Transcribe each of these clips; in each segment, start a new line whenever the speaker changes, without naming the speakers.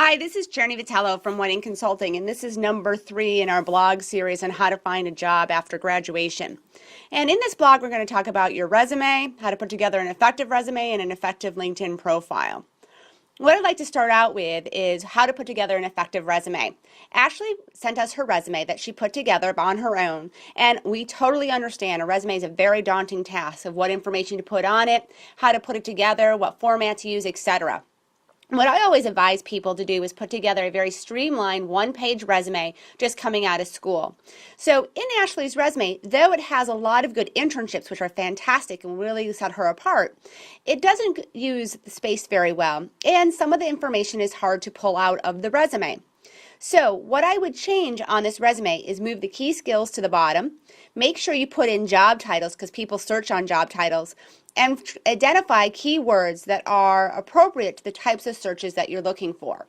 Hi, this is Journey Vitello from Winning Consulting, and this is number 3 in our blog series on how to find a job after graduation. And in this blog, we're going to talk about your resume, how to put together an effective resume and an effective LinkedIn profile. What I'd like to start out with is how to put together an effective resume. Ashley sent us her resume that she put together on her own, and we totally understand a resume is a very daunting task of what information to put on it, how to put it together, what format to use, etc. What I always advise people to do is put together a very streamlined one-page resume just coming out of school. So in Ashley's resume, though it has a lot of good internships, which are fantastic and really set her apart, it doesn't use the space very well, and some of the information is hard to pull out of the resume. So what I would change on this resume is move the key skills to the bottom, make sure you put in job titles because people search on job titles, and identify keywords that are appropriate to the types of searches that you're looking for.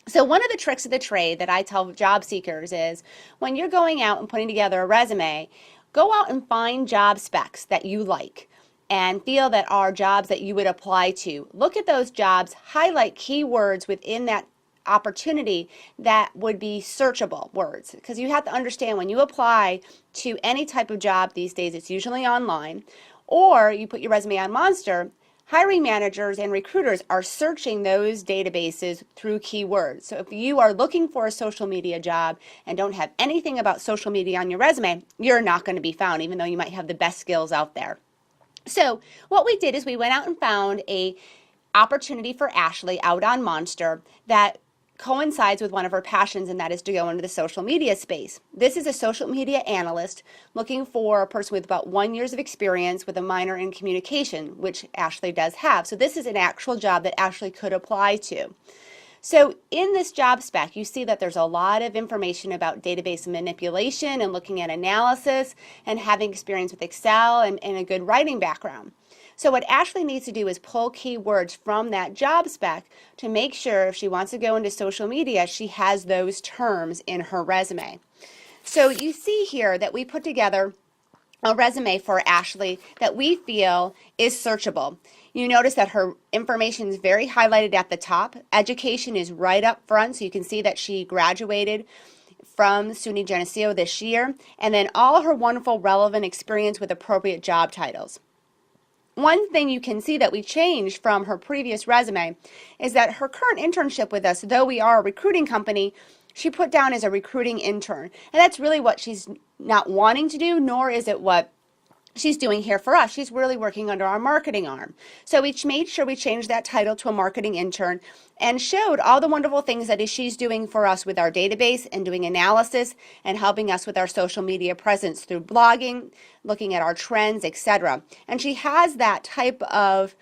So one of the tricks of the trade that I tell job seekers is when you're going out and putting together a resume, go out and find job specs that you like and feel that are jobs that you would apply to. Look at those jobs, highlight keywords within that opportunity that would be searchable words, because you have to understand when you apply to any type of job these days, it's usually online, or you put your resume on Monster, hiring managers and recruiters are searching those databases through keywords. So if you are looking for a social media job and don't have anything about social media on your resume, you're not going to be found, even though you might have the best skills out there. So what we did is we went out and found a opportunity for Ashley out on Monster that coincides with one of her passions, and that is to go into the social media space. This is a social media analyst looking for a person with about 1 year of experience with a minor in communication, which Ashley does have. So this is an actual job that Ashley could apply to. So in this job spec, you see that there's a lot of information about database manipulation and looking at analysis and having experience with Excel and a good writing background. So what Ashley needs to do is pull keywords from that job spec to make sure if she wants to go into social media, she has those terms in her resume. So you see here that we put together a resume for Ashley that we feel is searchable. You notice that her information is very highlighted at the top. Education is right up front, so you can see that she graduated from SUNY Geneseo this year, and then all her wonderful relevant experience with appropriate job titles. One thing you can see that we changed from her previous resume is that her current internship with us, though we are a recruiting company, she put down as a recruiting intern. And that's really what she's not wanting to do, nor is it what she's doing here for us. She's really working under our marketing arm. So we made sure we changed that title to a marketing intern and showed all the wonderful things that she's doing for us with our database and doing analysis and helping us with our social media presence through blogging, looking at our trends, etc. And she has that type of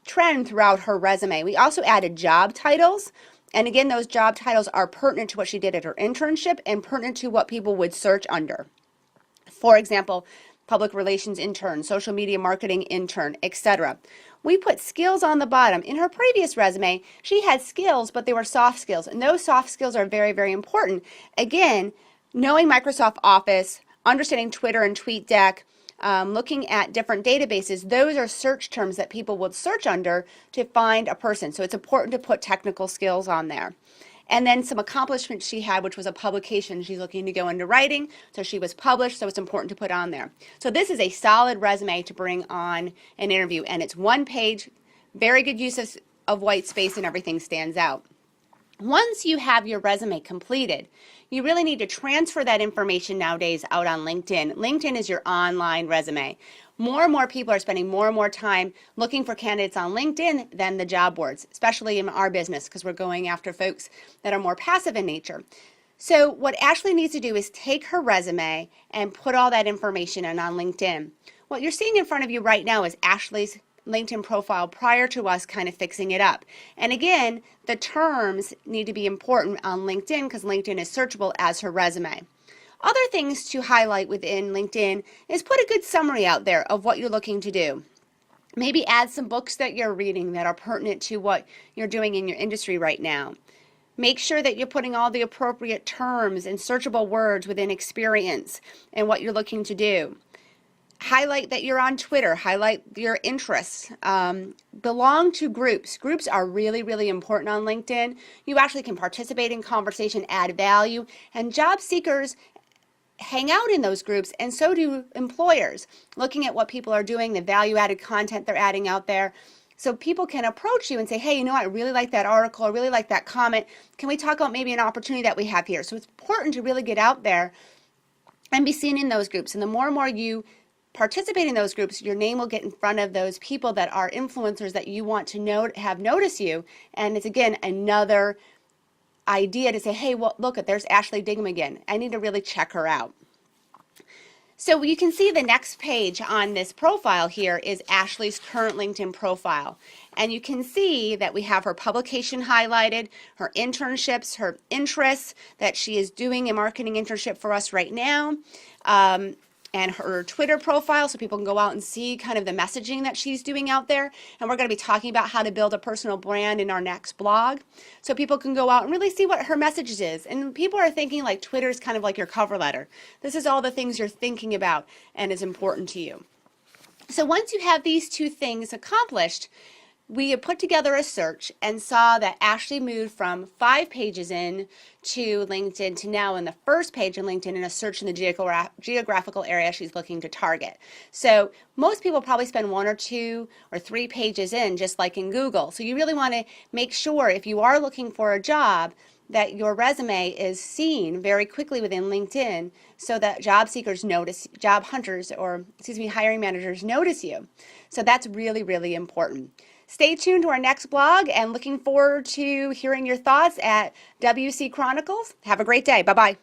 trend throughout her resume. We also added job titles. And again, those job titles are pertinent to what she did at her internship and pertinent to what people would search under. For example, public relations intern, social media marketing intern, etc. We put skills on the bottom. In her previous resume, she had skills, but they were soft skills, and those soft skills are very, very important. Again, knowing Microsoft Office, understanding Twitter and TweetDeck, looking at different databases, those are search terms that people would search under to find a person. So it's important to put technical skills on there. And then some accomplishments she had, which was a publication. She's looking to go into writing, so she was published, so it's important to put on there. So this is a solid resume to bring on an interview, and it's one page, very good use of white space, and everything stands out. Once you have your resume completed, you really need to transfer that information nowadays out on LinkedIn. LinkedIn is your online resume. More and more people are spending more and more time looking for candidates on LinkedIn than the job boards, especially in our business because we're going after folks that are more passive in nature. So what Ashley needs to do is take her resume and put all that information in on LinkedIn. What you're seeing in front of you right now is Ashley's LinkedIn profile prior to us kind of fixing it up. And again, the terms need to be important on LinkedIn because LinkedIn is searchable as her resume. Other things to highlight within LinkedIn is put a good summary out there of what you're looking to do. Maybe add some books that you're reading that are pertinent to what you're doing in your industry right now. Make sure that you're putting all the appropriate terms and searchable words within experience and what you're looking to do. highlight that you're on Twitter, highlight your interests, belong to groups. Groups are really, really important on LinkedIn. You actually can participate in conversation, add value, and job seekers hang out in those groups, and so do employers, looking at what people are doing, the value-added content they're adding out there. So people can approach you and say, hey, you know, I really like that article, I really like that comment. Can we talk about maybe an opportunity that we have here? So it's important to really get out there and be seen in those groups. And the more and more you participate in those groups, your name will get in front of those people that are influencers that you want to have notice you. And it's, again, another idea to say, hey, well, look, there's Ashley Dignam again. I need to really check her out. So you can see the next page on this profile here is Ashley's current LinkedIn profile. And you can see that we have her publication highlighted, her internships, her interests, that she is doing a marketing internship for us right now, and her Twitter profile, so people can go out and see kind of the messaging that she's doing out there. And we're going to be talking about how to build a personal brand in our next blog. So people can go out and really see what her message is. And people are thinking like Twitter is kind of like your cover letter. This is all the things you're thinking about and is important to you. So once you have these two things accomplished, we had put together a search and saw that Ashley moved from 5 pages in to LinkedIn to now in the first page in LinkedIn in a search in the geographical area she's looking to target. So most people probably spend 1 or 2 or 3 pages in, just like in Google. So you really want to make sure if you are looking for a job that your resume is seen very quickly within LinkedIn so that job seekers notice, job hunters, or hiring managers notice you. So that's really, really important. Stay tuned to our next blog and looking forward to hearing your thoughts at WC Chronicles. Have a great day. Bye-bye.